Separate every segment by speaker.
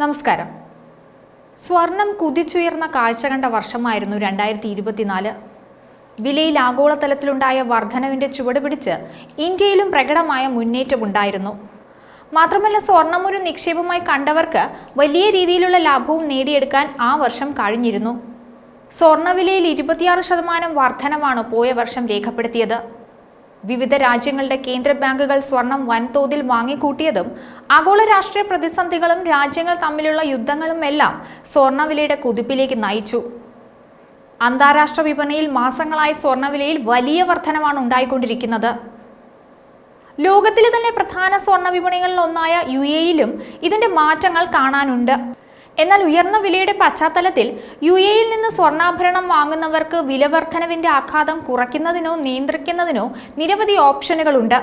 Speaker 1: നമസ്കാരം. സ്വർണം കുതിച്ചുയർന്ന കാഴ്ച കണ്ട വർഷമായിരുന്നു 2024. വിലയിൽ ആഗോളതലത്തിലുണ്ടായ വർധനവിന്റെ ചുവട് പിടിച്ച് ഇന്ത്യയിലും പ്രകടമായ മുന്നേറ്റമുണ്ടായിരുന്നു. മാത്രമല്ല, സ്വർണം ഒരു നിക്ഷേപമായി കണ്ടവർക്ക് വലിയ രീതിയിലുള്ള ലാഭവും നേടിയെടുക്കാൻ ആ വർഷം കഴിഞ്ഞിരുന്നു. സ്വർണ്ണവിലയിൽ 26% വർധനവാണ് പോയ വർഷം രേഖപ്പെടുത്തിയത്. വിവിധ രാജ്യങ്ങളുടെ കേന്ദ്ര ബാങ്കുകൾ സ്വർണം വൻതോതിൽ വാങ്ങിക്കൂട്ടിയതും ആഗോള രാഷ്ട്രീയ പ്രതിസന്ധികളും രാജ്യങ്ങൾ തമ്മിലുള്ള യുദ്ധങ്ങളും എല്ലാം സ്വർണ്ണവിലയുടെ കുതിപ്പിലേക്ക് നയിച്ചു. അന്താരാഷ്ട്ര വിപണിയിൽ മാസങ്ങളായി സ്വർണ്ണവിലയിൽ വലിയ വർധനവാണ് ഉണ്ടായിക്കൊണ്ടിരിക്കുന്നത്. ലോകത്തിലെ തന്നെ പ്രധാന സ്വർണ്ണ വിപണികളിൽ ഒന്നായ UAE-യിലും ഇതിന്റെ മാറ്റങ്ങൾ കാണാനുണ്ട്. എന്നാൽ ഉയർന്ന വിലയുടെ പശ്ചാത്തലത്തിൽ UAE-യിൽ നിന്ന് സ്വർണ്ണാഭരണം വാങ്ങുന്നവർക്ക് വിലവർധനവിന്റെ ആഘാതം കുറയ്ക്കുന്നതിനോ നിയന്ത്രിക്കുന്നതിനോ നിരവധി ഓപ്ഷനുകളുണ്ട്.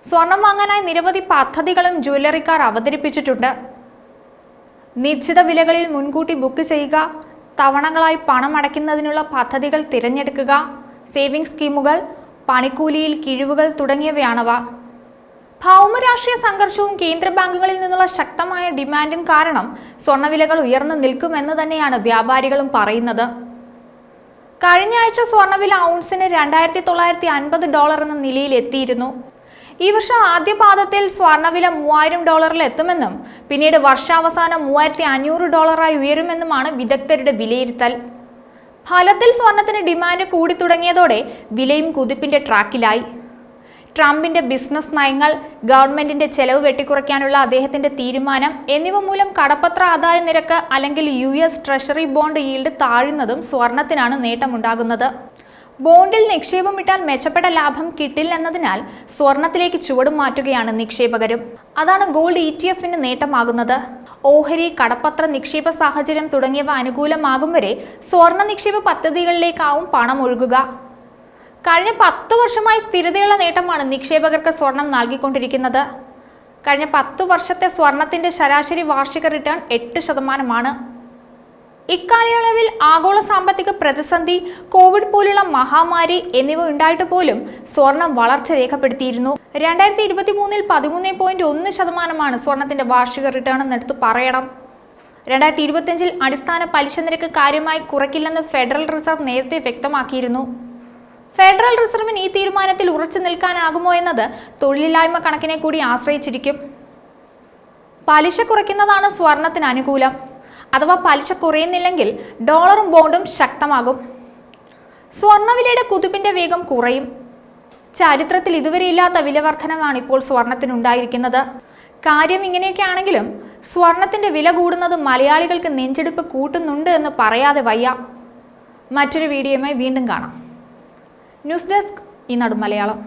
Speaker 1: സ്വർണം വാങ്ങാനായി നിരവധി പദ്ധതികളും ജ്വല്ലറിക്കാർ അവതരിപ്പിച്ചിട്ടുണ്ട്. നിശ്ചിത വിലകളിൽ മുൻകൂട്ടി ബുക്ക് ചെയ്യുക, തവണകളായി പണം അടയ്ക്കുന്നതിനുള്ള പദ്ധതികൾ തിരഞ്ഞെടുക്കുക, സേവിംഗ് സ്കീമുകൾ, പണിക്കൂലിയിൽ കിഴിവുകൾ തുടങ്ങിയവയാണവ. ഭൗമരാഷ്ട്രീയ സംഘർഷവും കേന്ദ്ര ബാങ്കുകളിൽ നിന്നുള്ള ശക്തമായ ഡിമാൻഡും കാരണം സ്വർണ്ണവിലകൾ ഉയർന്നു നിൽക്കുമെന്ന് തന്നെയാണ് വ്യാപാരികളും പറയുന്നത്. കഴിഞ്ഞ ആഴ്ച സ്വർണ്ണവില ഔൺസിന് $2,950 എന്ന നിലയിൽ എത്തിയിരുന്നു. ഈ വർഷം ആദ്യ പാദത്തിൽ സ്വർണ്ണവില $3,000 എത്തുമെന്നും പിന്നീട് വർഷാവസാനം $3,500 ഉയരുമെന്നുമാണ് വിദഗ്ധരുടെ വിലയിരുത്തൽ. ഫലത്തിൽ സ്വർണത്തിന് ഡിമാൻഡ് കൂടി തുടങ്ങിയതോടെ വിലയും കുതിപ്പിന്റെ ട്രാക്കിലായി. ട്രംപിന്റെ ബിസിനസ് നയങ്ങൾ, ഗവൺമെന്റിന്റെ ചെലവ് വെട്ടിക്കുറയ്ക്കാനുള്ള അദ്ദേഹത്തിന്റെ തീരുമാനം എന്നിവ മൂലം കടപ്പത്ര ആദായ നിരക്ക് അല്ലെങ്കിൽ US ട്രഷറി ബോണ്ട് ഈൽഡ് താഴുന്നതും സ്വർണത്തിനാണ് നേട്ടമുണ്ടാകുന്നത്. ബോണ്ടിൽ നിക്ഷേപമിട്ടാൽ മെച്ചപ്പെട്ട ലാഭം കിട്ടില്ലെന്നതിനാൽ സ്വർണത്തിലേക്ക് ചുവടും മാറ്റുകയാണ് നിക്ഷേപകരും. അതാണ് ഗോൾഡ് ETF-ന് നേട്ടമാകുന്നത്. ഓഹരി, കടപ്പത്ര നിക്ഷേപ സാഹചര്യം തുടങ്ങിയവ അനുകൂലമാകും വരെ സ്വർണ്ണ നിക്ഷേപ പദ്ധതികളിലേക്കാവും പണം ഒഴുകുക. കഴിഞ്ഞ 10 വർഷമായി സ്ഥിരതയുള്ള നേട്ടമാണ് നിക്ഷേപകർക്ക് സ്വർണം നൽകിക്കൊണ്ടിരിക്കുന്നത്. കഴിഞ്ഞ 10 വർഷത്തെ സ്വർണത്തിന്റെ ശരാശരി വാർഷിക റിട്ടേൺ 8%. ഇക്കാലയളവിൽ ആഗോള സാമ്പത്തിക പ്രതിസന്ധി, കോവിഡ് പോലുള്ള മഹാമാരി എന്നിവ ഉണ്ടായിട്ട് പോലും സ്വർണം വളർച്ച രേഖപ്പെടുത്തിയിരുന്നു. 2023-ൽ 13.1% സ്വർണത്തിന്റെ വാർഷിക റിട്ടേൺ എന്നെടുത്ത് പറയണം. 2025-ൽ അടിസ്ഥാന പലിശ നിരക്ക് കാര്യമായി കുറയ്ക്കില്ലെന്ന് ഫെഡറൽ റിസർവ് നേരത്തെ വ്യക്തമാക്കിയിരുന്നു. ഫെഡറൽ റിസർവിന് ഈ തീരുമാനത്തിൽ ഉറച്ചു നിൽക്കാനാകുമോ എന്നത് തൊഴിലില്ലായ്മ കണക്കിനെ കൂടി ആശ്രയിച്ചിരിക്കും. പലിശ കുറയ്ക്കുന്നതാണ് സ്വർണത്തിന് അനുകൂലം. അഥവാ പലിശ കുറയുന്നില്ലെങ്കിൽ ഡോളറും ബോണ്ടും ശക്തമാകും. സ്വർണ്ണവിലയുടെ കുതിപ്പിന്റെ വേഗം കുറയും. ചരിത്രത്തിൽ ഇതുവരെ ഇല്ലാത്ത വിലവർധനമാണ് ഇപ്പോൾ സ്വർണത്തിനുണ്ടായിരിക്കുന്നത്. കാര്യം ഇങ്ങനെയൊക്കെ ആണെങ്കിലും സ്വർണത്തിന്റെ വില കൂടുന്നത് മലയാളികൾക്ക് നെഞ്ചെടുപ്പ് കൂട്ടുന്നുണ്ട് എന്ന് പറയാതെ വയ്യ. മറ്റൊരു വീഡിയോയുമായി വീണ്ടും കാണാം. ന്യൂസ് ഡെസ്ക്, ഈനാട് മലയാളം.